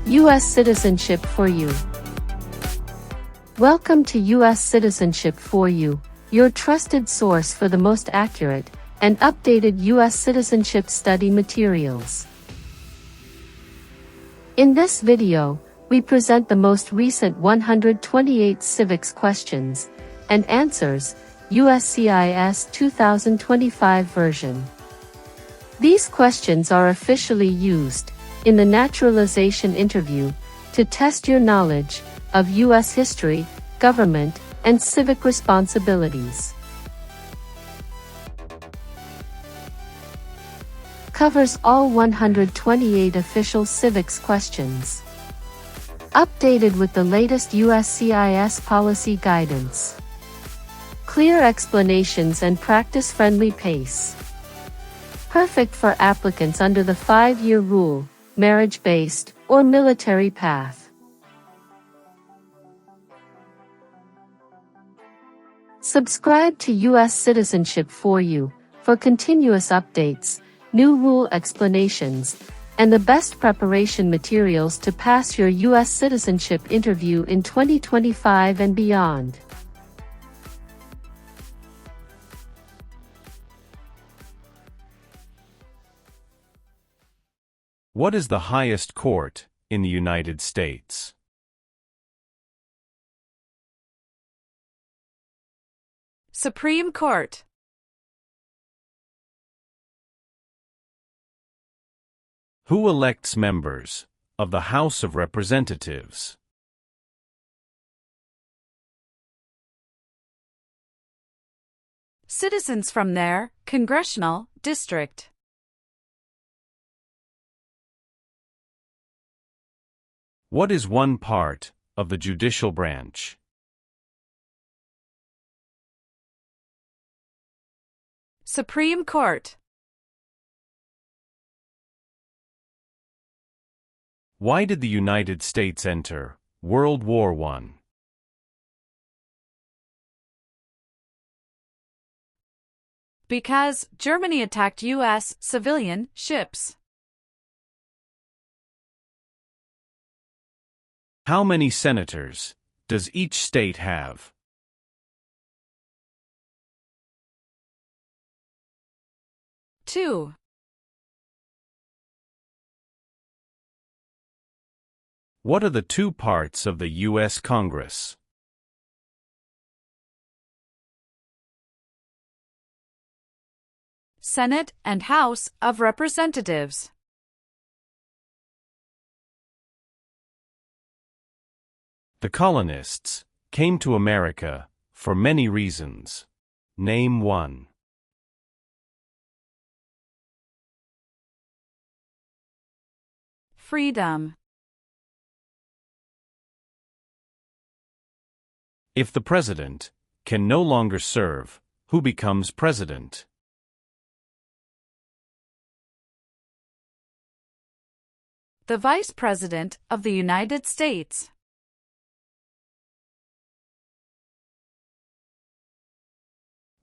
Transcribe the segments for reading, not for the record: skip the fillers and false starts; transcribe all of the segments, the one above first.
U.S. Citizenship for You. Welcome to U.S. Citizenship for You, your trusted source for the most accurate and updated U.S. citizenship study materials. In this video, we present the most recent 128 Civics Questions and Answers, USCIS 2025 version. These questions are officially used in the Naturalization Interview to test your knowledge of U.S. history, government, and civic responsibilities. Covers all 128 official civics questions. Updated with the latest USCIS policy guidance. Clear explanations and practice-friendly pace. Perfect for applicants under the 5-year rule, marriage-based, or military path. Subscribe to U.S. Citizenship for You for continuous updates, new rule explanations, and the best preparation materials to pass your U.S. citizenship interview in 2025 and beyond. What is the highest court in the United States? Supreme Court. Who elects members of the House of Representatives? Citizens from their congressional district. What is one part of the judicial branch? Supreme Court. Why did the United States enter World War I? Because Germany attacked U.S. civilian ships. How many senators does each state have? Two. What are the two parts of the U.S. Congress? Senate and House of Representatives. The colonists came to America for many reasons. Name one. Freedom. If the president can no longer serve, who becomes president? The Vice President of the United States.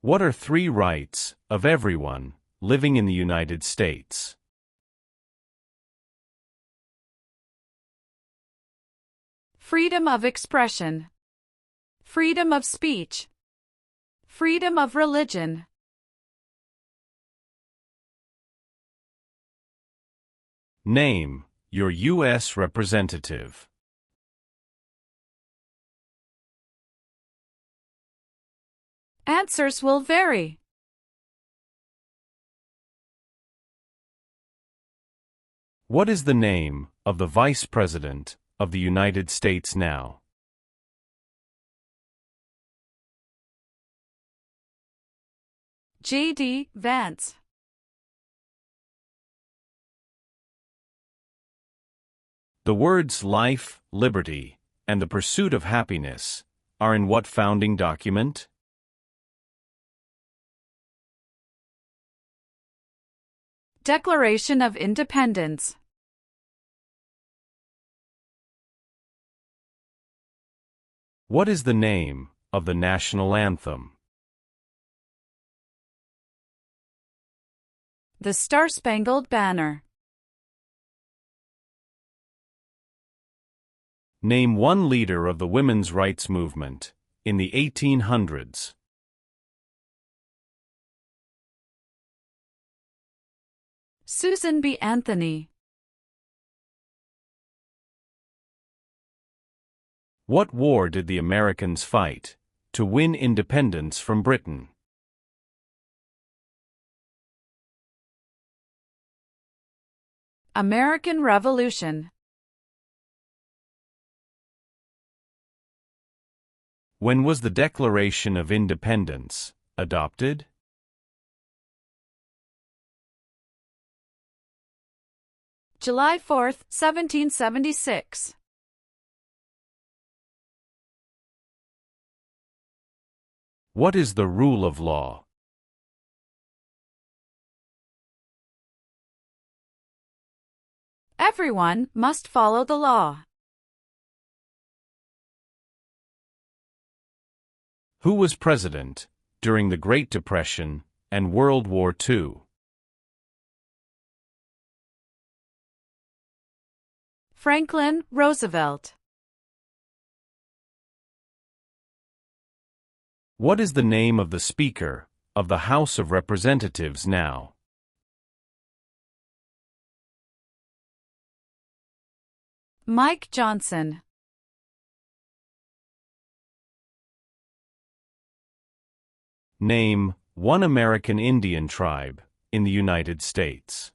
What are three rights of everyone living in the United States? Freedom of expression. Freedom of speech. Freedom of religion. Name your U.S. representative. Answers will vary. What is the name of the Vice President of the United States now? J.D. Vance. The words life, liberty, and the pursuit of happiness are in what founding document? Declaration of Independence. What is the name of the national anthem? The Star-Spangled Banner. Name one leader of the women's rights movement in the 1800s. Susan B. Anthony. What war did the Americans fight to win independence from Britain? American Revolution. When was the Declaration of Independence adopted? July 4, 1776. What is the rule of law? Everyone must follow the law. Who was president during the Great Depression and World War II? Franklin Roosevelt. What is the name of the Speaker of the House of Representatives now? Mike Johnson. Name one American Indian tribe in the United States.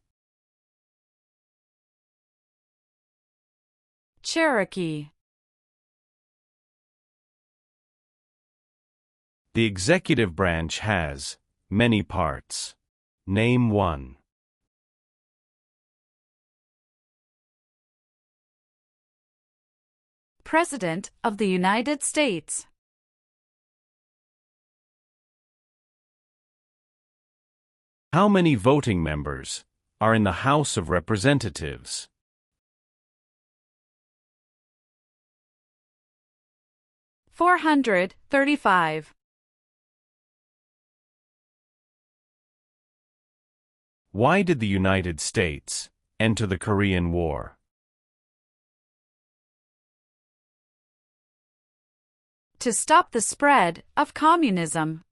Cherokee. The executive branch has many parts. Name one. President of the United States. How many voting members are in the House of Representatives? 435. Why did the United States enter the Korean War? To stop the spread of communism.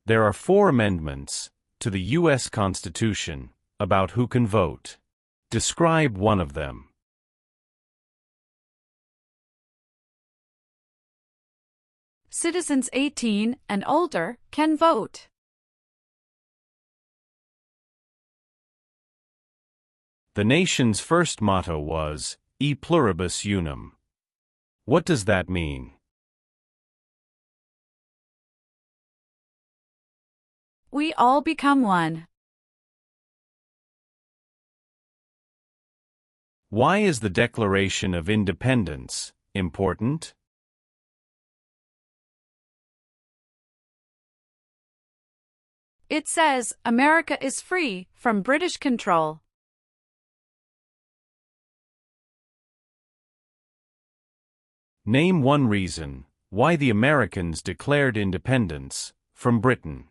There are 4 amendments to the U.S. Constitution about who can vote. Describe one of them. Citizens 18 and older can vote. The nation's first motto was, E pluribus unum. What does that mean? We all become one. Why is the Declaration of Independence important? It says America is free from British control. Name one reason why the Americans declared independence from Britain.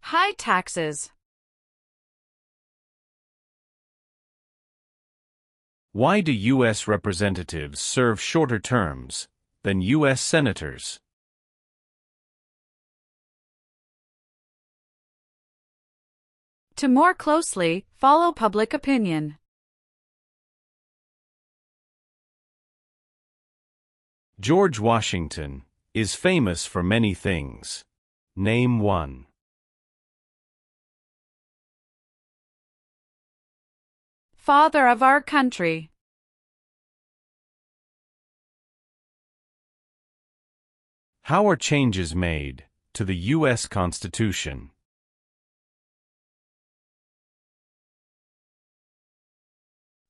High taxes. Why do U.S. representatives serve shorter terms than U.S. senators? To more closely follow public opinion. George Washington is famous for many things. Name one. Father of our country. How are changes made to the U.S. Constitution?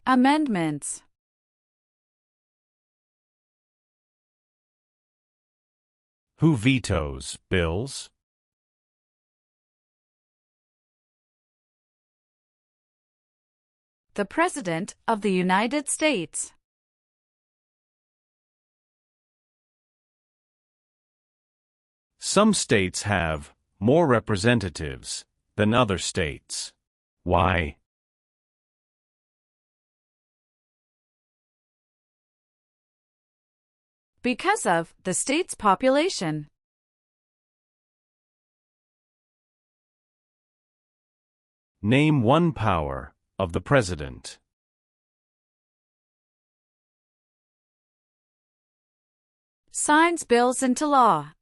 Amendments. Who vetoes bills? The President of the United States. Some states have more representatives than other states. Why? Because of the state's population. Name one power of the President. Signs bills into law.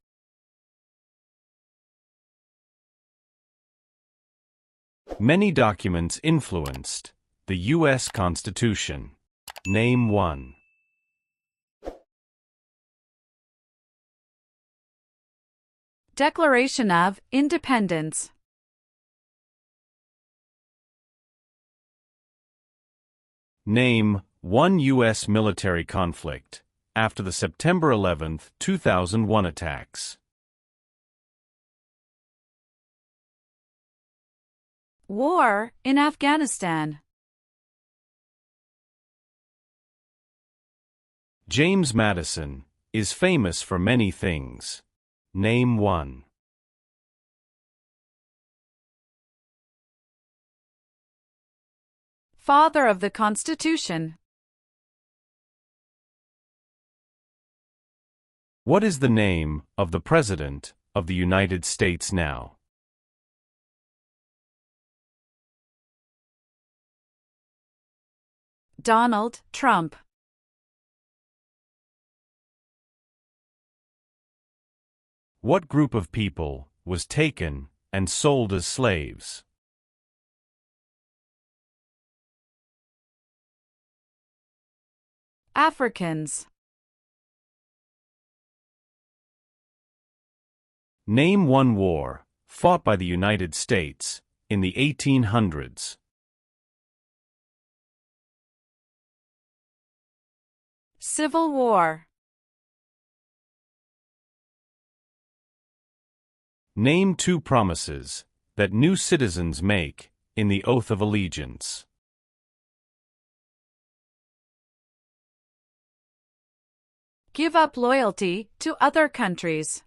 Many documents influenced the U.S. Constitution. Name one. Declaration of Independence. Name one U.S. military conflict after the September 11, 2001 attacks. War in Afghanistan. James Madison is famous for many things. Name one. Father of the Constitution. What is the name of the President of the United States now? Donald Trump. What group of people was taken and sold as slaves? Africans. Name one war fought by the United States in the 1800s. Civil War. Name two promises that new citizens make in the oath of allegiance. Give up loyalty to other countries.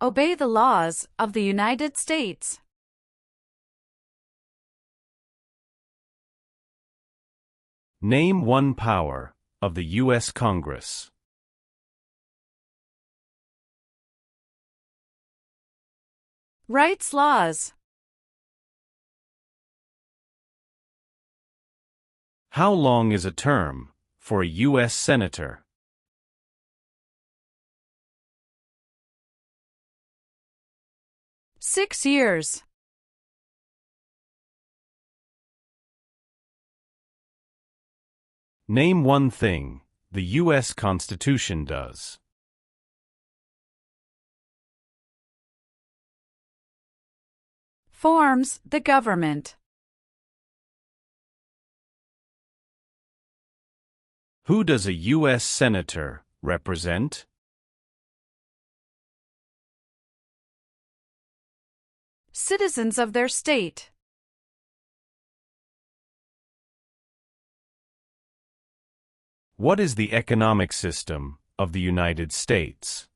Obey the laws of the United States. Name one power of the U.S. Congress. Writes laws. How long is a term for a U.S. Senator? Six years. Name one thing the U.S. Constitution does. Forms the government. Who does a U.S. Senator represent? Citizens of their state. What is the economic system of the United States?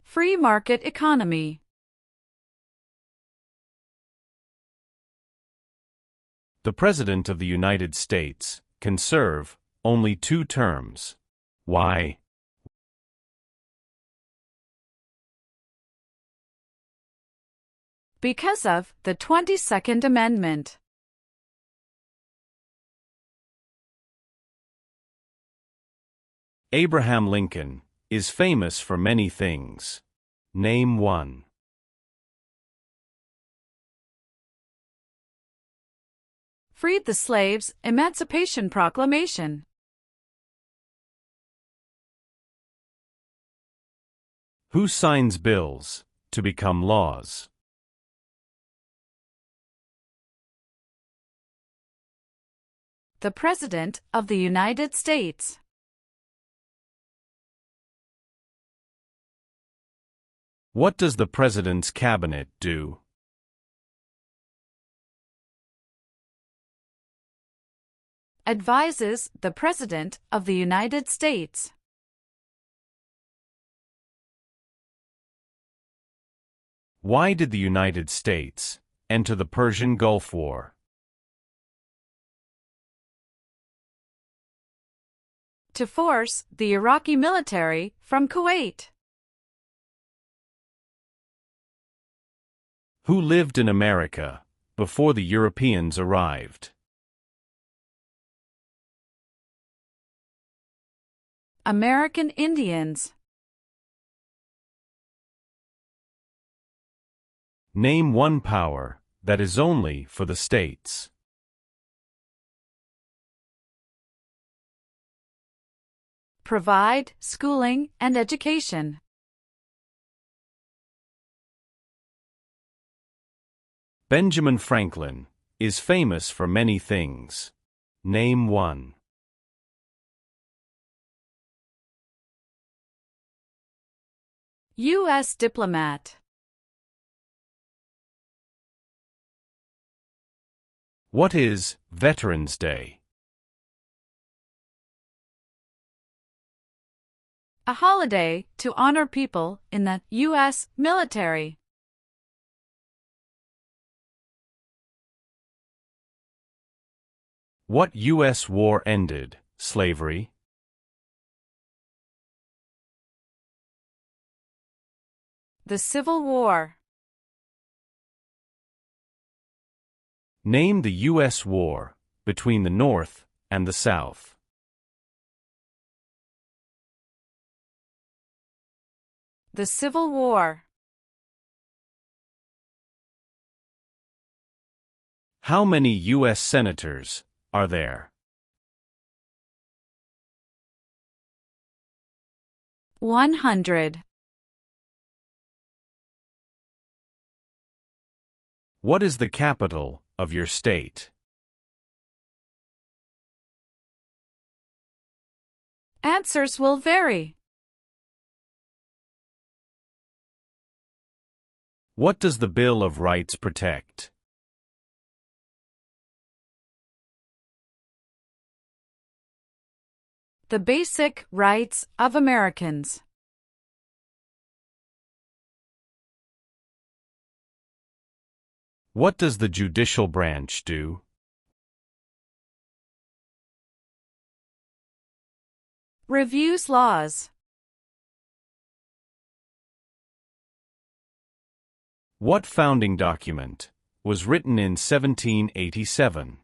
Free market economy. The President of the United States can serve only 2 terms. Why? Because of the 22nd Amendment. Abraham Lincoln is famous for many things. Name one. Freed the slaves, Emancipation Proclamation. Who signs bills to become laws? The President of the United States. What does the President's cabinet do? Advises the President of the United States. Why did the United States enter the Persian Gulf War? To force the Iraqi military from Kuwait. Who lived in America before the Europeans arrived? American Indians. Name one power that is only for the states. Provide schooling and education. Benjamin Franklin is famous for many things. Name one. U.S. diplomat. What is Veterans Day? A holiday to honor people in the U.S. military. What U.S. war ended slavery? The Civil War. Name the U.S. war between the North and the South. The Civil War. How many U.S. senators are there? 100. What is the capital of your state? Answers will vary. What does the Bill of Rights protect? The basic rights of Americans. What does the judicial branch do? Reviews laws. What founding document was written in 1787?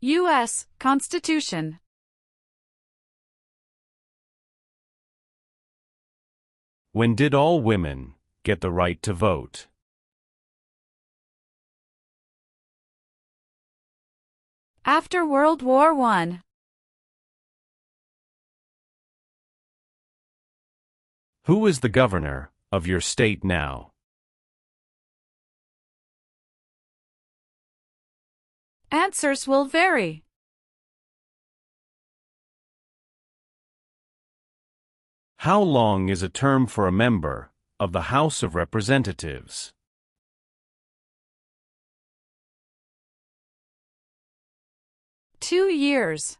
U.S. Constitution. When did all women get the right to vote? After World War I. Who is the governor of your state now? Answers will vary. How long is a term for a member of the House of Representatives? Two years.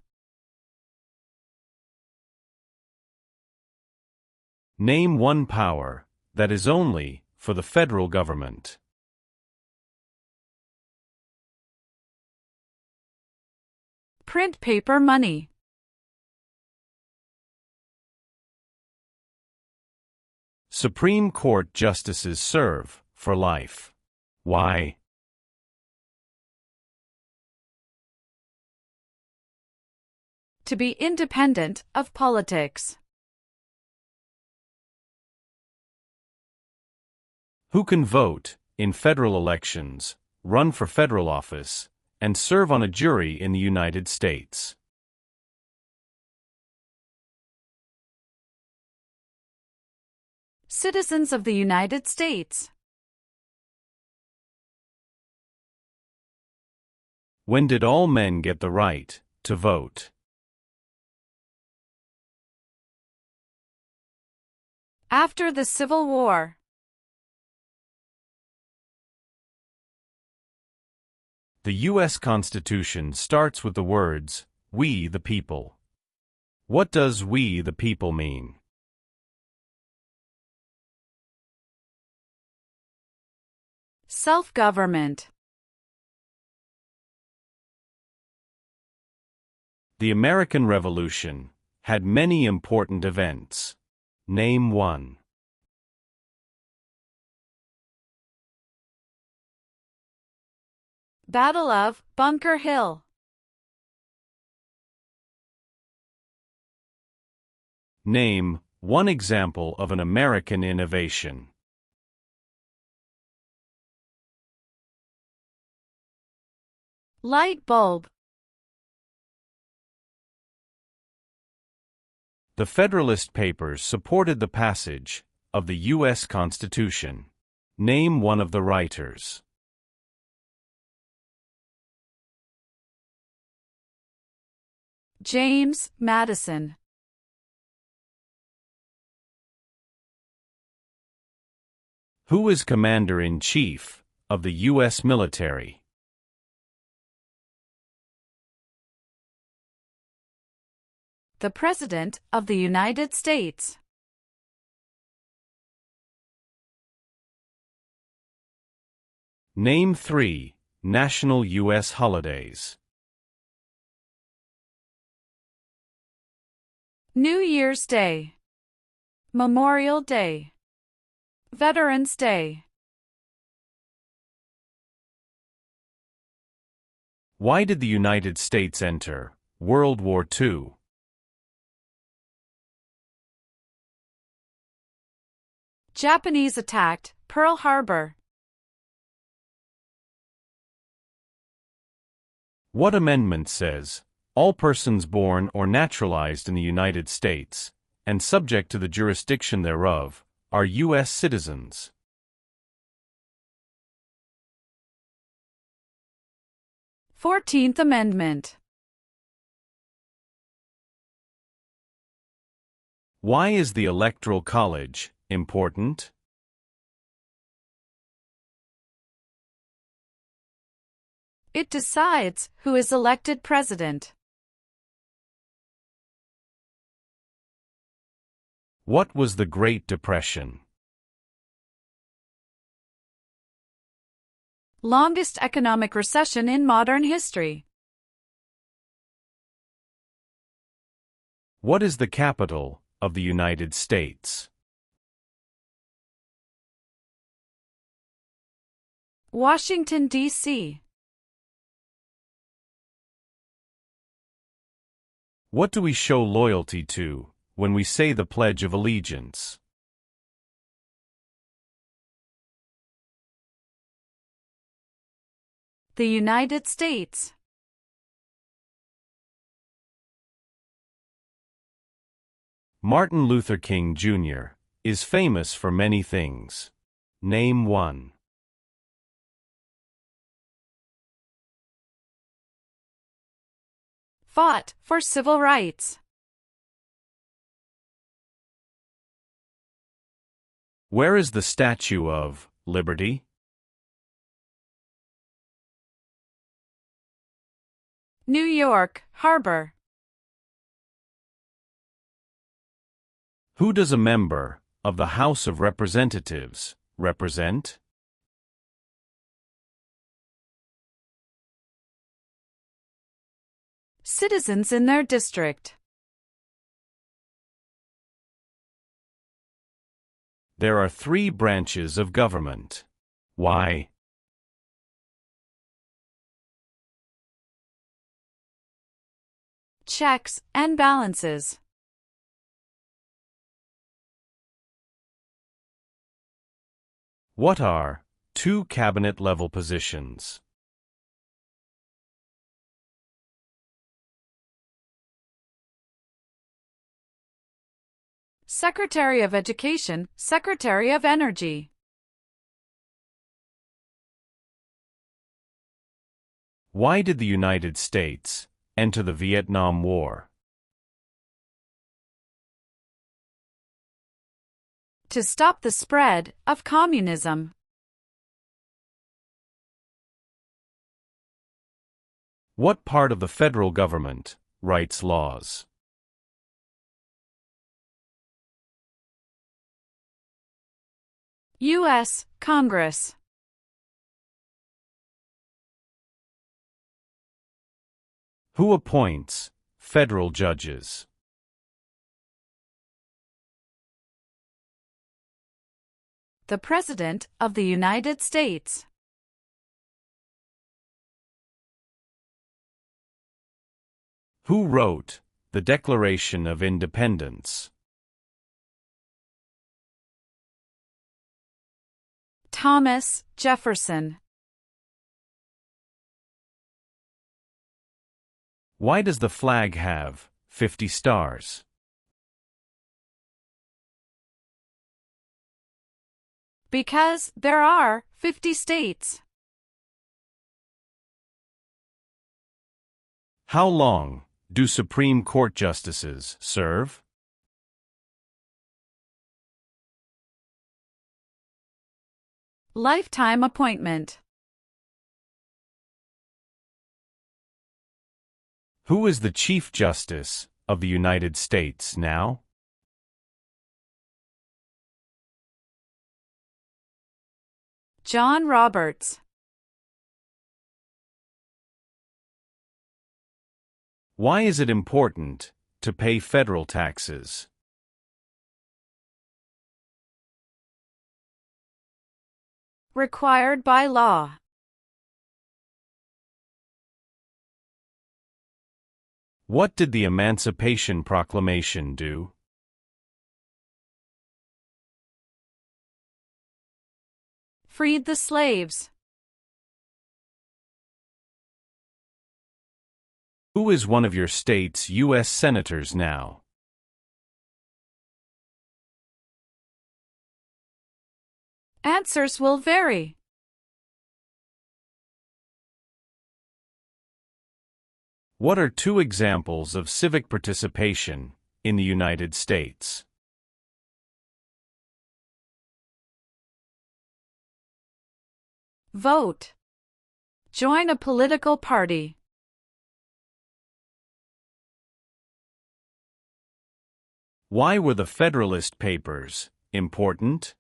Name one power that is only for the federal government. Print paper money. Supreme Court justices serve for life. Why? To be independent of politics. Who can vote in federal elections, run for federal office, and serve on a jury in the United States? Citizens of the United States. When did all men get the right to vote? After the Civil War. The U.S. Constitution starts with the words, "We the people." What does "we the people" mean? Self-government. The American Revolution had many important events. Name one. Battle of Bunker Hill. Name one example of an American innovation. Light bulb. The Federalist Papers supported the passage of the U.S. Constitution. Name one of the writers. James Madison. Who is Commander-in-Chief of the U.S. military? The President of the United States. Name three national U.S. holidays. New Year's Day. Memorial Day. Veterans Day. Why did the United States enter World War II? Japanese attacked Pearl Harbor. What amendment says, all persons born or naturalized in the United States, and subject to the jurisdiction thereof, are U.S. citizens? Fourteenth Amendment. Why is the Electoral College important? It decides who is elected president. What was the Great Depression? Longest economic recession in modern history. What is the capital of the United States? Washington, D.C. What do we show loyalty to when we say the Pledge of Allegiance? The United States. Martin Luther King, Jr. is famous for many things. Name one. Fought for civil rights. Where is the Statue of Liberty? New York Harbor. Who does a member of the House of Representatives represent? Citizens in their district. There are three branches of government. Why? Checks and balances. What are two cabinet-level positions? Secretary of Education, Secretary of Energy. Why did the United States enter the Vietnam War? To stop the spread of communism. What part of the federal government writes laws? U.S. Congress. Who appoints federal judges? The President of the United States. Who wrote the Declaration of Independence? Thomas Jefferson. Why does the flag have 50 stars? Because there are 50 states. How long do Supreme Court justices serve? Lifetime appointment. Who is the Chief Justice of the United States now? John Roberts. Why is it important to pay federal taxes? Required by law. What did the Emancipation Proclamation do? Freed the slaves. Who is one of your state's U.S. senators now? Answers will vary. What are two examples of civic participation in the United States? Vote. Join a political party. Why were the Federalist Papers important?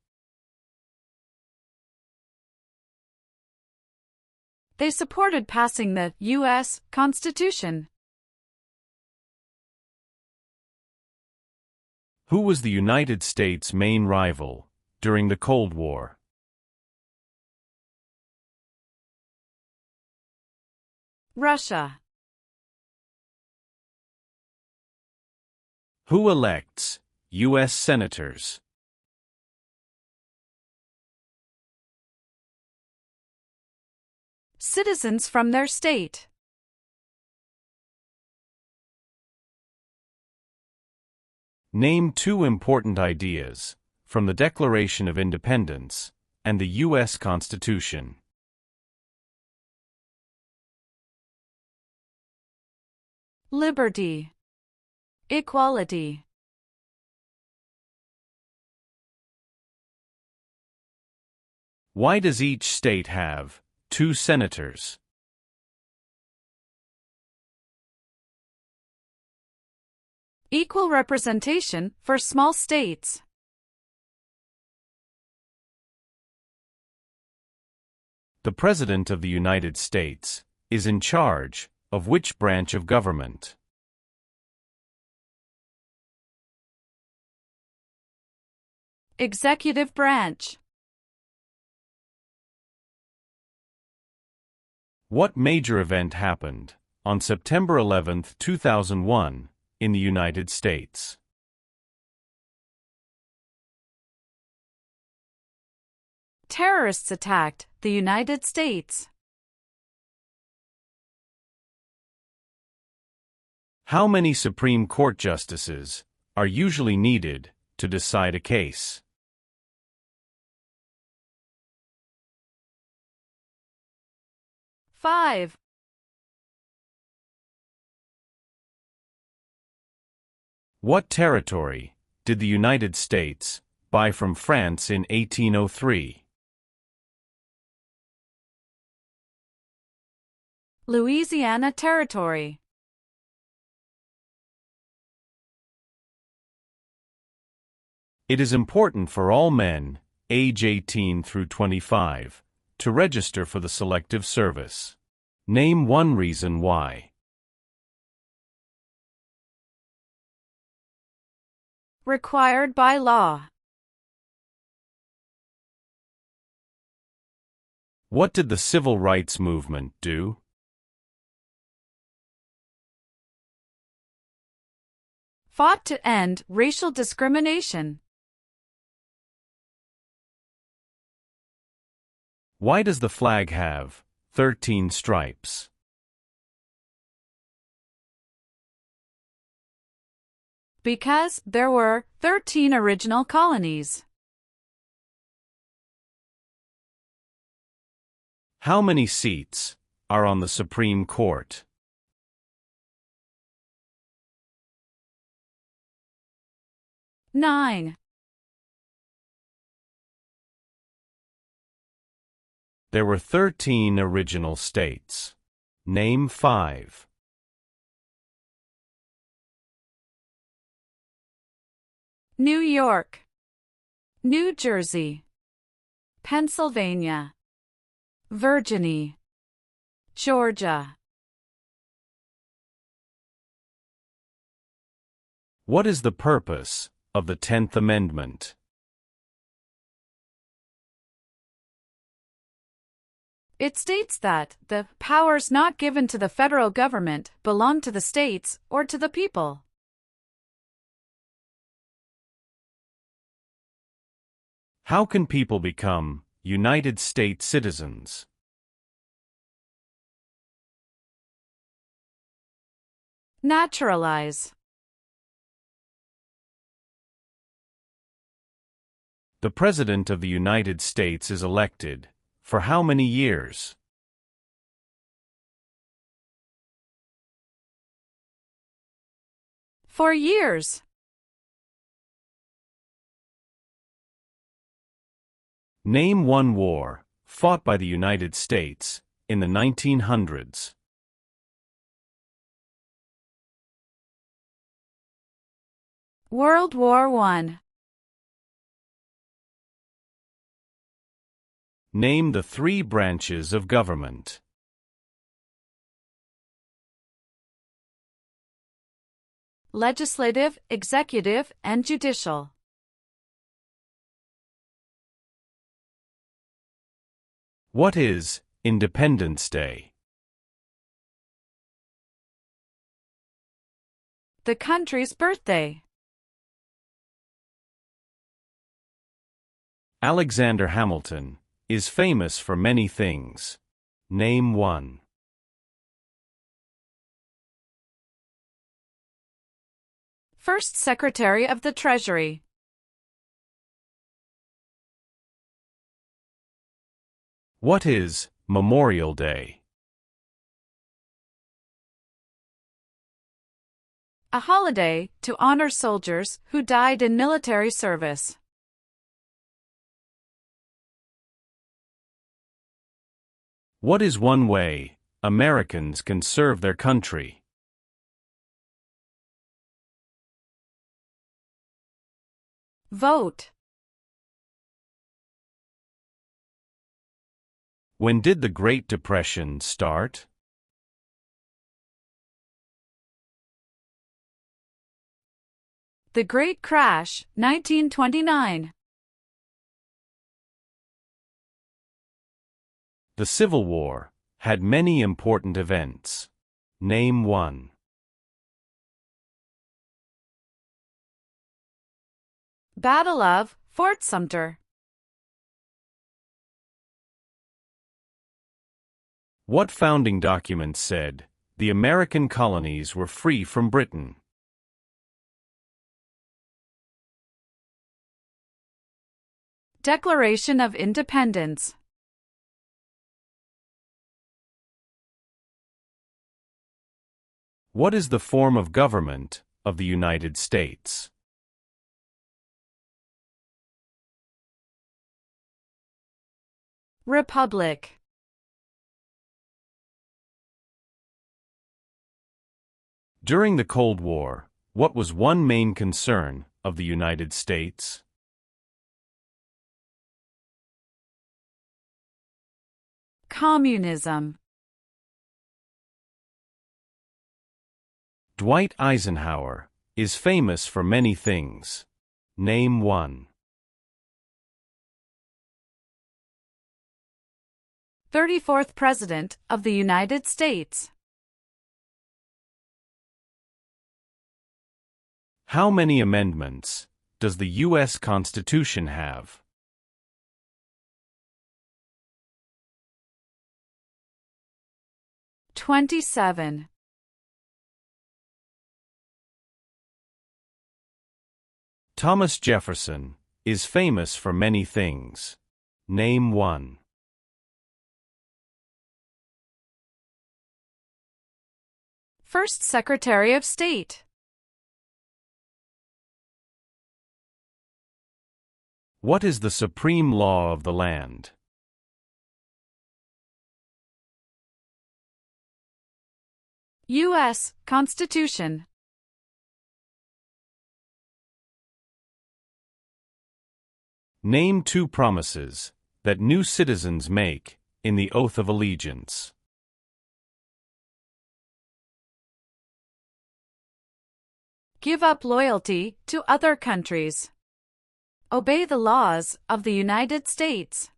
They supported passing the U.S. Constitution. Who was the United States' main rival during the Cold War? Russia. Who elects U.S. senators? Citizens from their state. Name two important ideas from the Declaration of Independence and the U.S. Constitution. Liberty. Equality. Why does each state have 2 senators? Equal representation for small states. The President of the United States is in charge of which branch of government? Executive branch. What major event happened on September 11, 2001, in the United States? Terrorists attacked the United States. How many Supreme Court justices are usually needed to decide a case? Five. What territory did the United States buy from France in 1803? Louisiana Territory. It is important for all men, age 18 through 25, to register for the Selective Service. Name one reason why. required by law. What did the Civil Rights Movement do? Fought to end racial discrimination. Why does the flag have 13 stripes? Because there were 13 original colonies. How many seats are on the Supreme Court? Nine. There were 13 original states. Name 5. New York, New Jersey, Pennsylvania, Virginia, Georgia. What is the purpose of the 10th Amendment? It states that the powers not given to the federal government belong to the states or to the people. How can people become United States citizens? Naturalize. The President of the United States is elected for how many years? For years. Name one war fought by the United States in the 1900s. World War I. Name the 3 branches of government. Legislative, executive, and judicial. What is Independence Day? The country's birthday. Alexander Hamilton is famous for many things. Name 1. First Secretary of the Treasury. What is Memorial Day? A holiday to honor soldiers who died in military service. What is one way Americans can serve their country? Vote. When did the Great Depression start? The Great Crash, 1929. The Civil War had many important events. Name 1. Battle of Fort Sumter. What founding document said the American colonies were free from Britain? Declaration of Independence. What is the form of government of the United States? Republic. During the Cold War, what was one main concern of the United States? Communism. Dwight Eisenhower is famous for many things. Name one. 34th President of the United States. How many amendments does the U.S. Constitution have? 27. Thomas Jefferson is famous for many things. Name one. First Secretary of State. What is the supreme law of the land? U.S. Constitution. Name two promises that new citizens make in the oath of allegiance. Give up loyalty to other countries. Obey the laws of the United States.